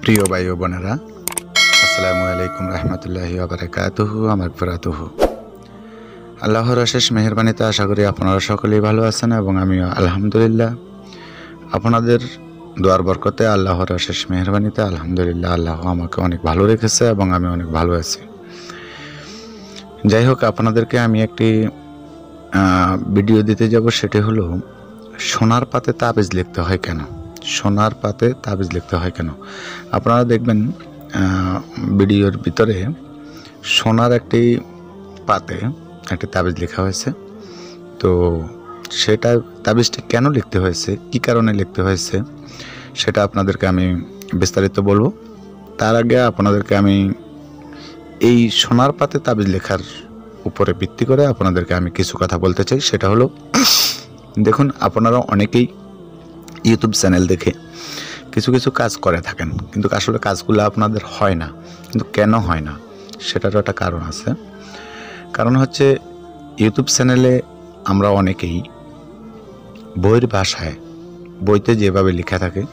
প্রিয় ভাই ও বোনেরা, আসসালামু আলাইকুম রহমতুল্লাহি ওয়া বারাকাতুহু ওয়া মাগফিরাতুহু। আল্লাহর অশেষ মেহেরবানিতে আশা করি আপনারা সকলেই ভালো আছেন এবং আমিও আলহামদুলিল্লাহ। আপনাদের দোয়ার বরকতে আল্লাহর অশেষ মেহেরবানিতে আলহামদুলিল্লাহ আল্লাহ আমাকে অনেক ভালো রেখেছে এবং আমি অনেক ভালো আছি। যাই হোক, আপনাদেরকে আমি একটি ভিডিও দিতে যাব, সেটি হলো সোনার পাতে তাবিজ লিখতে হয় কেন। সোনার পাতে তাবিজ লিখতে হয় কেন? আপনারা দেখবেন ভিডিওর ভিতরে সোনার একটি পাতে একটি তাবিজ লেখা হয়েছে। তো সেটা তাবিজটি কেন লিখতে হয়েছে, কি কারণে লিখতে হয়েছে, সেটা আপনাদেরকে আমি বিস্তারিত বলবো। তার আগে আপনাদেরকে আমি এই সোনার পাতে তাবিজ লেখার উপরে ভিত্তি করে আপনাদেরকে আমি কিছু কথা বলতে চাই। সেটা হলো, দেখুন, আপনারা অনেকেই ইউটিউব চ্যানেল দেখে কিছু কিছু কাজ করে থাকেন, কিন্তু আসলে কাজগুলো আপনাদের হয় না। কিন্তু কেন হয় না সেটারও একটা কারণ আছে। কারণ হচ্ছে, ইউটিউব চ্যানেলে আমরা অনেকেই বইয়ের ভাষায়, বইতে যেভাবে লেখা থাকে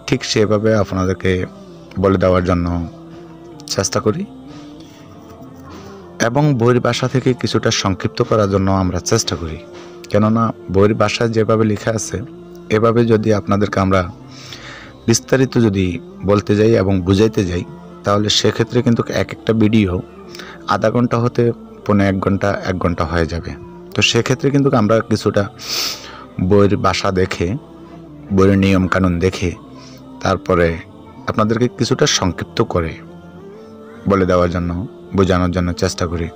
ঠিক সেভাবে আপনাদেরকে বলে দেওয়ার জন্য চেষ্টা করি, এবং বইয়ের ভাষা থেকে কিছুটা সংক্ষিপ্ত করার জন্য আমরা চেষ্টা করি। কেননা বইয়ের ভাষায় যেভাবে লেখা আছে এভাবে যদি আপনাদেরকে আমরা বিস্তারিত যদি বলতে যাই এবং বুঝাইতে যাই, তাহলে সেক্ষেত্রে কিন্তু এক একটা ভিডিও আধা ঘন্টা হতে 1 ঘন্টা হয়ে যাবে। তো সেক্ষেত্রে কিন্তু আমরা কিছুটা বইয়ের ভাষা দেখে, বইয়ের নিয়ম কানুন দেখে তারপরে আপনাদেরকে কিছুটা সংক্ষিপ্ত করে বলে দেওয়ার জন্য, বোঝানোর জন্য চেষ্টা করি।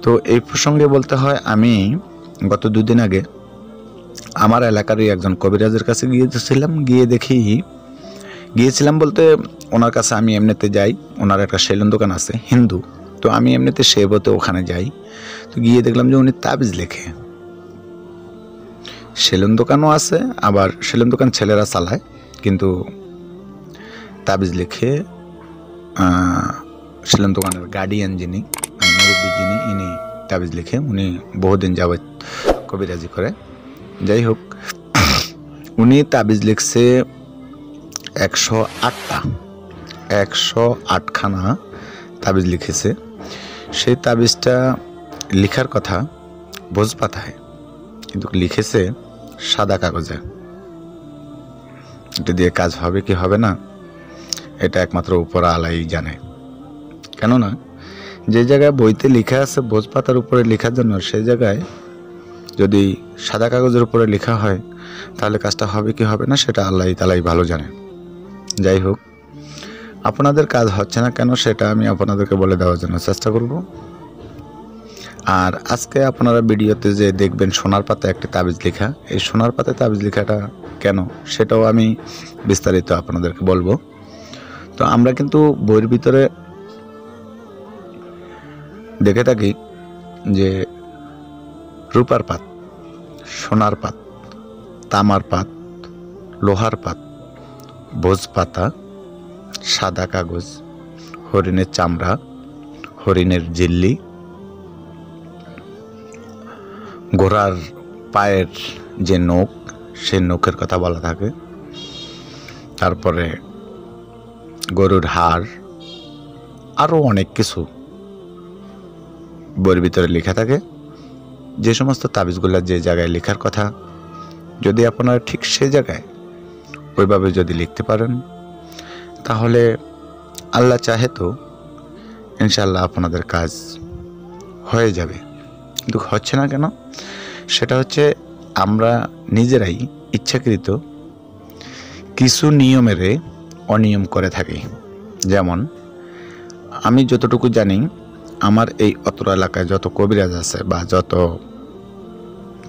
তো এই প্রসঙ্গে বলতে হয়, আমি গত 2 দিন আগে আমার এলাকারই একজন কবিরাজের কাছে গিয়েছিলাম বলতে, ওনার কাছে আমি এমনিতে যাই। ওনার একটা সেলুন দোকান আছে, হিন্দু। তো আমি এমনিতে সেবতে ওখানে যাই। তো গিয়ে দেখলাম যে উনি তাবিজ লেখে। সেলুন দোকানও আছে, আবার সেলুন দোকান ছেলেরা চালায়, কিন্তু তাবিজ লিখে সেলুন দোকানের গার্ডিয়ান যিনি, মুরব্বী যিনি, ইনি তাবিজ লিখে। উনি বহুদিন যাবত কবিরাজি করে। যাই হোক, উনি তাবিজ লিখছে 108খানা তাবিজ লিখেছে। সেই তাবিজটা লিখার কথা ভোজপাতায়, কিন্তু লিখেছে সাদা কাগজে। এটা দিয়ে কাজ হবে কি হবে না, এটা একমাত্র উপরা আলাই জানে। কেননা যে জায়গায় বইতে লেখা আছে ভোজপাতার উপরে লেখার জন্য, সেই জায়গায় যদি সাদা কাগজের উপরে লেখা হয়, তাহলে কাজটা হবে কি হবে না সেটা আল্লাহ তাআলাই ভালো জানে। যাই হোক, আপনাদের কাজ হচ্ছে না কেন সেটা আমি আপনাদেরকে বলে দেওয়ার জন্য চেষ্টা করব। আর আজকে আপনারা ভিডিওতে যে দেখবেন সোনার পাতে একটি তাবিজ লেখা, এই সোনার পাতে তাবিজ লেখাটা কেন সেটাও আমি বিস্তারিত আপনাদেরকে বলবো। তো আমরা কিন্তু বইয়ের ভিতরে দেখে থাকি যে রূপার পাত, সোনার পাত, তামার পাত, লোহার পাত, ভোজপাতা, সাদা কাগজ, হরিণের চামড়া, হরিণের জিল্লি, ঘোড়ার পায়ের যে নখ, সেই নখের কথা বলা থাকে, তারপরে গরুর হাড়, আরও অনেক কিছু বইয়ের ভিতরে লেখা থাকে। যে সমস্ত তাবিজগুলো যে জায়গায় লেখার কথা, যদি আপনারা ঠিক সেই জায়গায় ওইভাবে যদি লিখতে পারেন, তাহলে আল্লাহ চাহে তো ইনশাআল্লাহ আপনাদের কাজ হয়ে যাবে। কিন্তু হচ্ছে না কেন সেটা হচ্ছে, আমরা নিজেরাই ইচ্ছাকৃত কিছু নিয়মের অনিয়ম করে থাকি। যেমন আমি যতটুকু জানি, আমার এই অত্র এলাকায় যত কবিরাজ আছে বা যত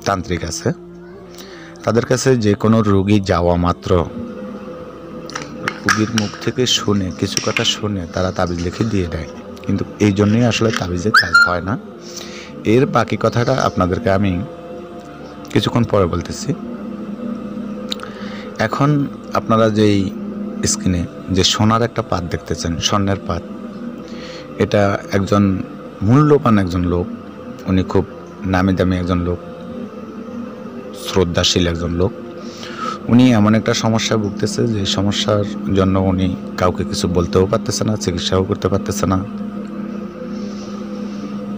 তান্ত্রিক আছে, তাদের কাছে যে কোনো রোগী যাওয়া মাত্র রোগীর মুখ থেকে শুনে, কিছু কথা শুনে তারা তাবিজ লিখে দিয়ে দেয়। কিন্তু এই জন্যই আসলে তাবিজের কাজ হয় না। এর বাকি কথাটা আপনাদেরকে আমি কিছুক্ষণ পরে বলতেছি। এখন আপনারা যেই স্ক্রিনে যে সোনার একটা পাত দেখতেছেন, স্বর্ণের পাত, এটা একজন মূল্যবান একজন লোক, উনি খুব নামি দামি একজন লোক, শ্রদ্ধাশীল একজন লোক, উনি এমন একটা সমস্যায় ভুগতেছে যে সমস্যার জন্য উনি কাউকে কিছু বলতেও পারতেছে না, চিকিৎসাও করতে পারতেছে না।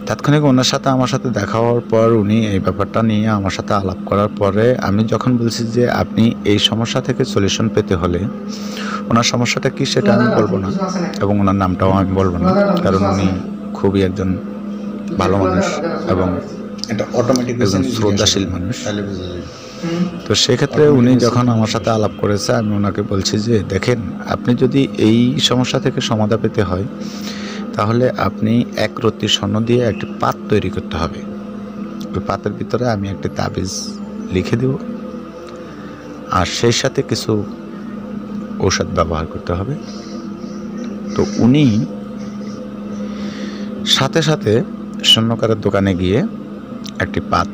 তাৎক্ষণিক ওনার সাথে আমার সাথে দেখা হওয়ার পর উনি এই ব্যাপারটা নিয়ে আমার সাথে আলাপ করার পরে আমি যখন বলছি যে আপনি এই সমস্যা থেকে সলিউশন পেতে হলে ওনার সমস্যাটা কি সেটা আমি বলবো না এবং ওনার নামটাও আমি বলবো না, কারণ উনি খুবই একজন ভালো মানুষ এবং এটা অটোমেটিক একজন শ্রদ্ধাশীল মানুষ। তো সেক্ষেত্রে উনি যখন আমার সাথে আলাপ করেছে আমি ওনাকে বলছি যে দেখেন, আপনি যদি এই সমস্যা থেকে সমাধান পেতে হয় তাহলে আপনি এক রত্তি স্বর্ণ দিয়ে একটি পাত তৈরি করতে হবে। ওই পাতের ভিতরে আমি একটি তাবিজ লিখে দেব আর সেই সাথে কিছু ঔষধ ব্যবহার করতে হবে। তো উনি সাথে সাথে স্বর্ণকারের দোকানে গিয়ে একটি পাত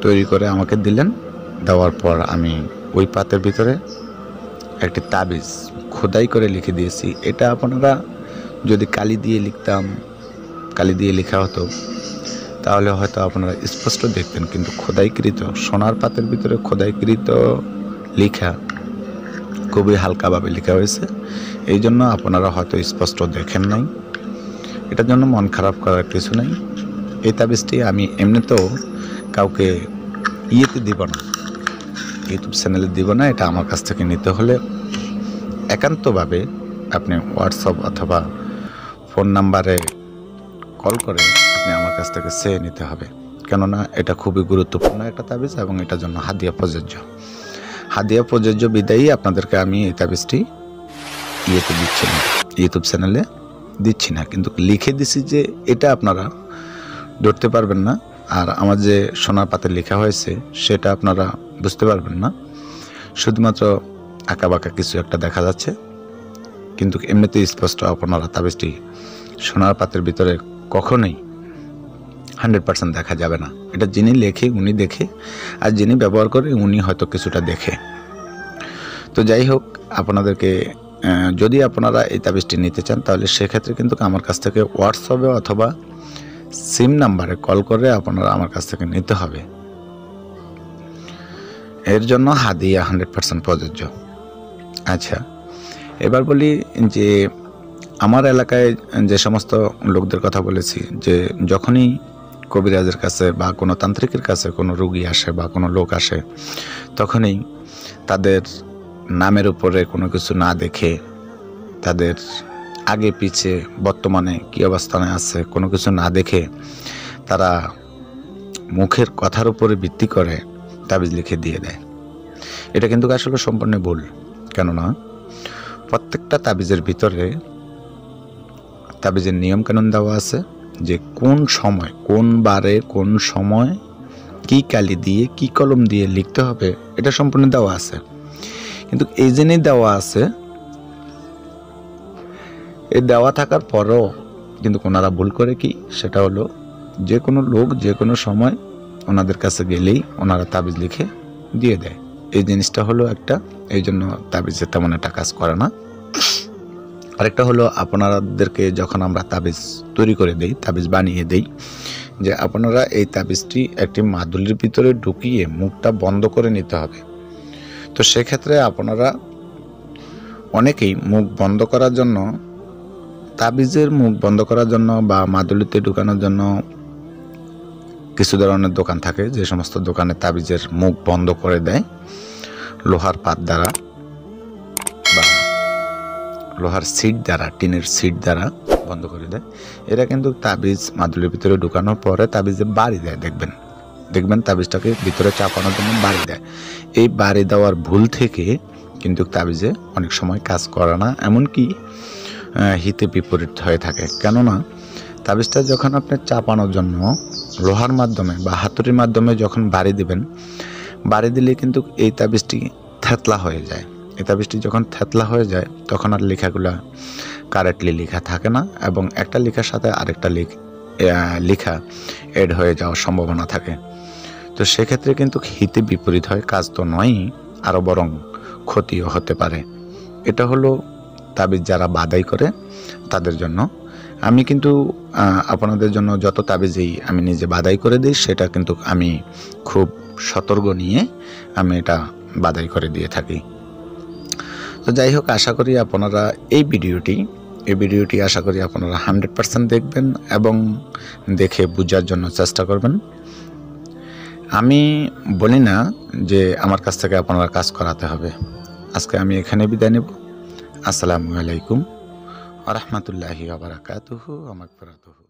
তৈরি করে আমাকে দিলেন। দেওয়ার পর আমি ওই পাতের ভিতরে একটি তাবিজ খোদাই করে লিখে দিয়েছি। এটা আপনারা যদি কালি দিয়ে লিখতাম, কালি দিয়ে লেখা হতো তাহলে হয়তো আপনারা স্পষ্ট দেখতেন, কিন্তু খোদাইকৃত সোনার পাতের ভিতরে খোদাইকৃত লেখা খুবই হালকাভাবে লেখা হয়েছে, এই জন্য আপনারা হয়তো স্পষ্ট দেখেন নাই। এটার জন্য মন খারাপ করার কিছু নেই। এই তাবিজটি আমি এমনিতেও কাউকে ইয়েতে দিব না, ইউটিউব চ্যানেলে দিব না। এটা আমার কাছ থেকে নিতে হলে একান্তভাবে আপনি হোয়াটসঅ্যাপ অথবা ফোন নাম্বারে কল করে আপনি আমার কাছ থেকে চেয়ে নিতে হবে, কেননা এটা খুবই গুরুত্বপূর্ণ একটা তাবিজ এবং এটার জন্য হাদিয়া প্রযোজ্য। হাদিয়া প্রযোজ্য বিদায়ী আপনাদেরকে আমি এই তাবিজটি ইয়েতে দিচ্ছি না, ইউটিউব চ্যানেলে দিচ্ছি না, কিন্তু লিখে দিছি যে এটা আপনারা ধরতে পারবেন না। আর আমার যে সোনার পাতে লেখা হয়েছে সেটা আপনারা বুঝতে পারবেন না, শুধুমাত্র আঁকা বাঁকা কিছু একটা দেখা যাচ্ছে, কিন্তু এমনিতে স্পষ্ট আপনারা তাবিজটি সোনার পাতের ভিতরে কখনোই 100% দেখা যাবে না। এটা যিনি লেখে উনি দেখে, আর যিনি ব্যবহার করে উনি হয়তো কিছুটা দেখে। তো যাই হোক, আপনাদেরকে যদি আপনারা এই তাবিজটি নিতে চান তাহলে সেক্ষেত্রে কিন্তু আমার কাছ থেকে হোয়াটসঅ্যাপে অথবা সিম নাম্বারে কল করে আপনারা আমার কাছ থেকে নিতে হবে। এর জন্য হাদিয়া 100% প্রযোজ্য। আচ্ছা, এবার বলি যে আমার এলাকায় যে সমস্ত লোকদের কথা বলেছি, যে যখনই কবিরাজের কাছে বা কোনো তান্ত্রিকের কাছে কোনো রোগী আসে বা কোনো লোক আসে, তখনই তাদের নামের উপরে কোনো কিছু না দেখে, তাদের আগে পিছে বর্তমানে কী অবস্থানে আছে কোনো কিছু না দেখে তারা মুখের কথার উপরে ভিত্তি করে তাবিজ লিখে দিয়ে দেয়। এটা কিন্তু আসলে সম্পূর্ণ ভুল, কেননা প্রত্যেকটা তাবিজের ভিতরে তাবিজের নিয়মকানুন দেওয়া আছে যে কোন সময়, কোন বারে, কোন সময় কি কালি দিয়ে কি কলম দিয়ে লিখতে হবে, এটা সম্পূর্ণ দেওয়া আছে। কিন্তু এই জন্যই দেওয়া আছে, এই দেওয়া থাকার পরও কিন্তু ওনারা ভুল করে কি, সেটা হলো যে কোনো লোক যে কোনো সময় ওনাদের কাছে গেলেই ওনারা তাবিজ লিখে দিয়ে দেয়। এই জিনিসটা হলো একটা, এই জন্য তাবিজের তেমন একটা কাজ করে না। আরেকটা হলো, আপনাদেরকে যখন আমরা তাবিজ তৈরি করে দেই, তাবিজ বানিয়ে দেই, যে আপনারা এই তাবিজটি একটি মাদুলির ভিতরে ঢুকিয়ে মুখটা বন্ধ করে নিতে হবে। তো সেক্ষেত্রে আপনারা অনেকেই মুখ বন্ধ করার জন্য, তাবিজের মুখ বন্ধ করার জন্য বা মাদুলিতে ঢুকানোর জন্য কিছু ধরনের দোকান থাকে, যে সমস্ত দোকানে তাবিজের মুখ বন্ধ করে দেয় লোহার পাত দ্বারা বা লোহার সিট দ্বারা, টিনের সিট দ্বারা বন্ধ করে দেয়। এরা কিন্তু তাবিজ মাদুলির ভিতরে ঢুকানোর পরে তাবিজে বাড়ি দেয়, দেখবেন তাবিজটাকে ভিতরে চাপানোর জন্য বাড়ি দেয়। এই বাড়ি দেওয়ার ভুল থেকে কিন্তু তাবিজে অনেক সময় কাজ করে না, এমনকি হিতে বিপরীত হয়ে থাকে। কেননা তাবিজটা যখন আপনি চাপানোর জন্য লোহার মাধ্যমে বা হাতুড়ির মাধ্যমে যখন বাড়ি দেবেন, বাড়ি দিলে কিন্তু এই তাবিজটি থেতলা হয়ে যায়। এই তাবিজটি যখন থেতলা হয়ে যায় তখন আর লেখাগুলা কারেক্টলি লেখা থাকে না, এবং একটা লেখার সাথে আরেকটা লেখা এড হয়ে যাওয়ার সম্ভাবনা থাকে। তো সেক্ষেত্রে কিন্তু হিতে বিপরীত হয়, কাজ তো নয়ই, আরও বরং ক্ষতিও হতে পারে। এটা হলো তাবিজ যারা বাদাই করে তাদের জন্য। আমি কিন্তু আপনাদের জন্য যত তাবিজই আমি নিজে বাদাই করে দিই, সেটা কিন্তু আমি খুব সতর্ক নিয়ে আমি এটা বাদাই করে দিয়ে থাকি। তো যাই হোক, আশা করি আপনারা এই ভিডিওটি আশা করি আপনারা 100% দেখবেন এবং দেখে বোঝার জন্য চেষ্টা করবেন। আমি বলি না যে আমার কাছ থেকে আপনারা কাজ করাতে হবে। আজকে আমি এখানে বিদায় নেব। আসসালামু আলাইকুম ওয়া রাহমাতুল্লাহি ওয়া বারাকাতুহু ওয়া মাগফিরাতুহু।